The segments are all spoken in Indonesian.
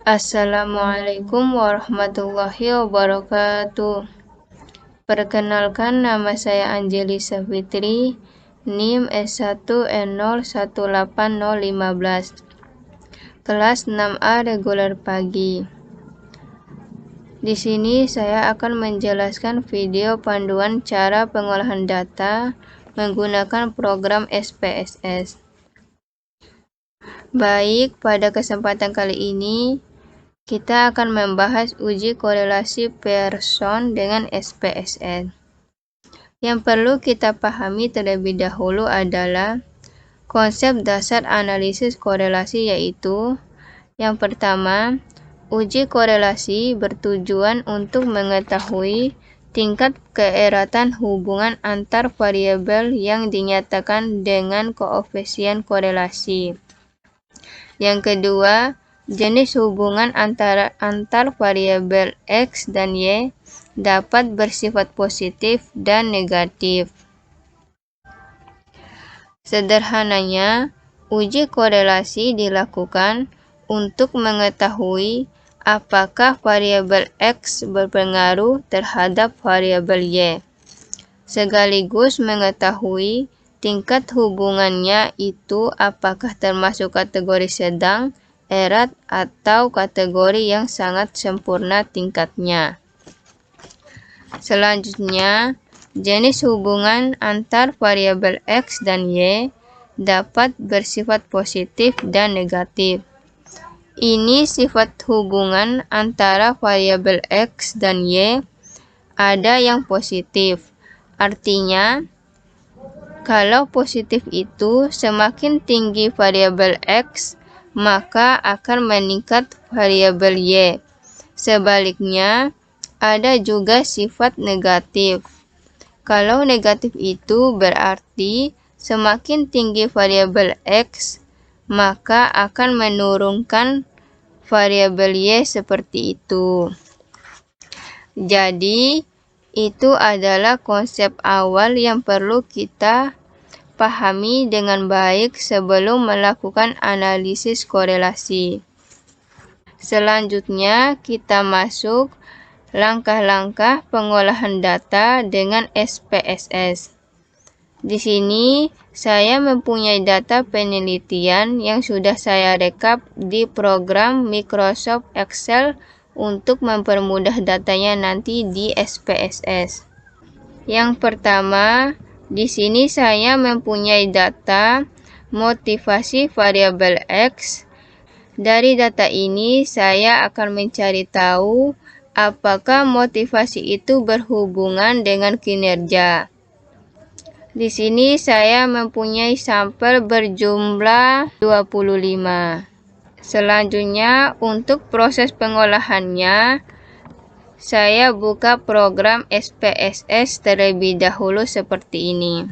Assalamualaikum warahmatullahi wabarakatuh. Perkenalkan, nama saya Angelisa Fitri, NIM S1N018015, kelas 6A reguler pagi. Di sini saya akan menjelaskan video panduan cara pengolahan data menggunakan program SPSS. Baik, pada kesempatan kali ini kita akan membahas uji korelasi Pearson dengan SPSS. Yang perlu kita pahami terlebih dahulu adalah konsep dasar analisis korelasi, yaitu yang pertama, uji korelasi bertujuan untuk mengetahui tingkat keeratan hubungan antar variabel yang dinyatakan dengan koefisien korelasi. Yang kedua, jenis hubungan antar variabel X dan Y dapat bersifat positif dan negatif. Sederhananya, uji korelasi dilakukan untuk mengetahui apakah variabel X berpengaruh terhadap variabel Y, sekaligus mengetahui tingkat hubungannya itu apakah termasuk kategori sedang, erat, atau kategori yang sangat sempurna tingkatnya. Selanjutnya, jenis hubungan antar variabel X dan Y dapat bersifat positif dan negatif. Ini sifat hubungan antara variabel X dan Y ada yang positif, artinya kalau positif itu semakin tinggi variabel X, maka akan meningkat variabel Y. Sebaliknya, ada juga sifat negatif. Kalau negatif itu berarti semakin tinggi variabel X, maka akan menurunkan variabel Y seperti itu. Jadi, itu adalah konsep awal yang perlu kita pahami dengan baik sebelum melakukan analisis korelasi. Selanjutnya, kita masuk langkah-langkah pengolahan data dengan SPSS. Di sini, saya mempunyai data penelitian yang sudah saya rekap di program Microsoft Excel untuk mempermudah datanya nanti di SPSS. Yang pertama, di sini saya mempunyai data motivasi variabel X. Dari data ini, saya akan mencari tahu apakah motivasi itu berhubungan dengan kinerja. Di sini saya mempunyai sampel berjumlah 25. Selanjutnya, untuk proses pengolahannya, saya buka program SPSS terlebih dahulu seperti ini.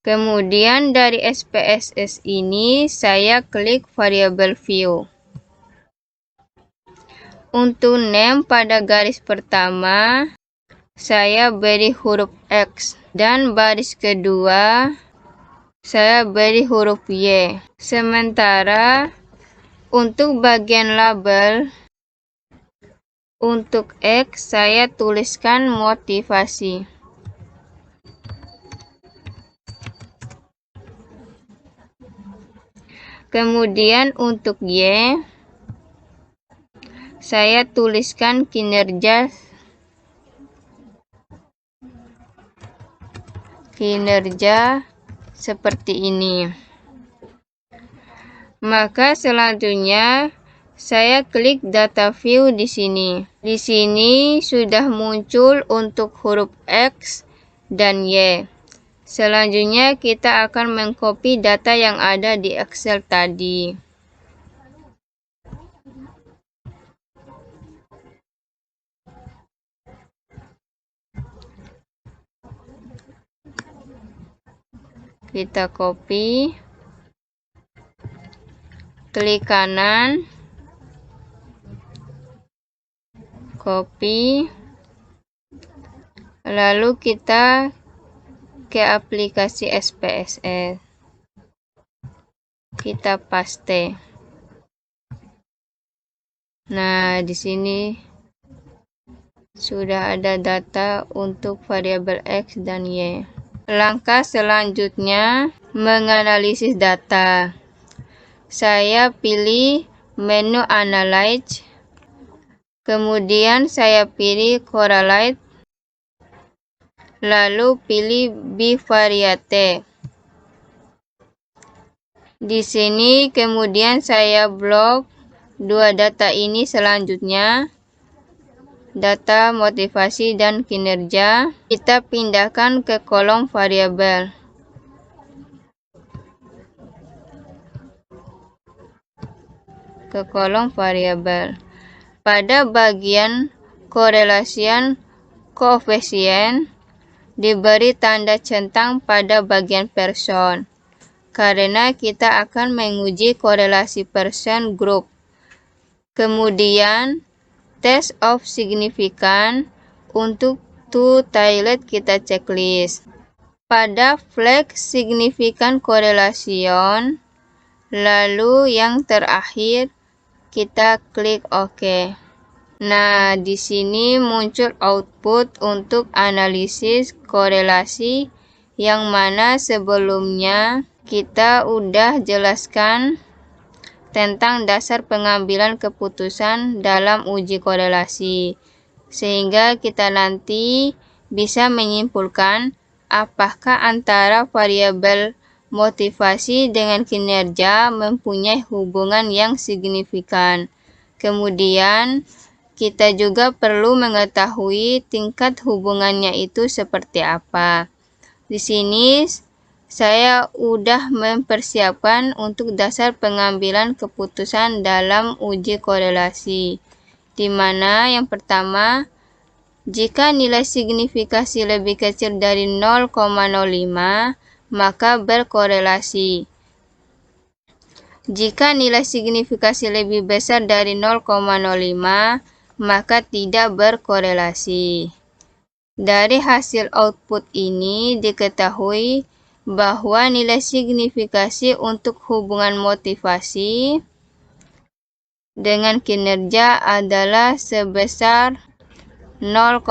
Kemudian dari SPSS ini, saya klik variabel view. Untuk name pada garis pertama, saya beri huruf X. Dan baris kedua, saya beri huruf Y. Sementara untuk bagian label, untuk X saya tuliskan motivasi. Kemudian untuk Y, saya tuliskan kinerja seperti ini. Maka selanjutnya saya klik data view di sini. Di sini sudah muncul untuk huruf X dan Y. Selanjutnya kita akan mengcopy data yang ada di Excel tadi. Kita copy, klik kanan, copy, lalu kita ke aplikasi SPSS, kita paste. Nah, di sini sudah ada data untuk variabel X dan Y. Langkah selanjutnya, menganalisis data. Saya pilih menu Analyze, kemudian saya pilih Correlate, lalu pilih Bivariate. Di sini kemudian saya blok dua data ini selanjutnya, data motivasi dan kinerja. Kita pindahkan ke kolom variabel. Pada bagian korelasian koefisien diberi tanda centang pada bagian person, karena kita akan menguji korelasi person group. Kemudian test of significance untuk two tiled kita checklist. Pada flag signifikan correlation, lalu yang terakhir kita klik OK. Nah, di sini muncul output untuk analisis korelasi yang mana sebelumnya kita udah jelaskan tentang dasar pengambilan keputusan dalam uji korelasi, sehingga kita nanti bisa menyimpulkan apakah antara variabel motivasi dengan kinerja mempunyai hubungan yang signifikan. Kemudian kita juga perlu mengetahui tingkat hubungannya itu seperti apa. Di sini saya udah mempersiapkan untuk dasar pengambilan keputusan dalam uji korelasi, di mana yang pertama, jika nilai signifikasi lebih kecil dari 0,05, maka berkorelasi. Jika nilai signifikasi lebih besar dari 0,05, maka tidak berkorelasi. Dari hasil output ini diketahui bahwa nilai signifikasi untuk hubungan motivasi dengan kinerja adalah sebesar 0,00.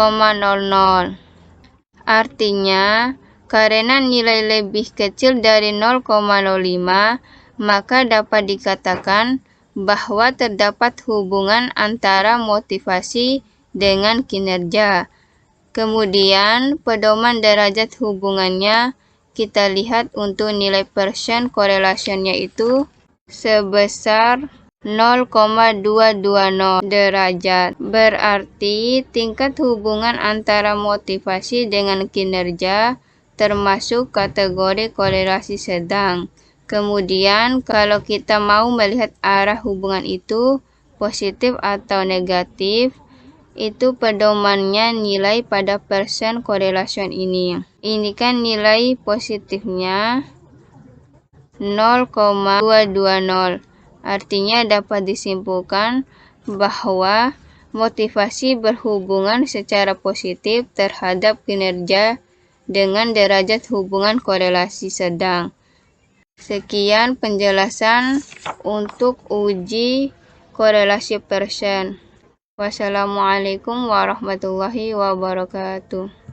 Artinya, karena nilai lebih kecil dari 0,05, maka dapat dikatakan bahwa terdapat hubungan antara motivasi dengan kinerja. Kemudian, pedoman derajat hubungannya kita lihat untuk nilai persen korelasinya itu sebesar 0,220 derajat. Berarti tingkat hubungan antara motivasi dengan kinerja termasuk kategori korelasi sedang. Kemudian, kalau kita mau melihat arah hubungan itu positif atau negatif, itu pedomannya nilai pada persen correlation ini. Ini kan nilai positifnya 0,220. Artinya dapat disimpulkan bahwa motivasi berhubungan secara positif terhadap kinerja dengan derajat hubungan korelasi sedang. Sekian penjelasan untuk uji korelasi persen. Wassalamualaikum warahmatullahi wabarakatuh.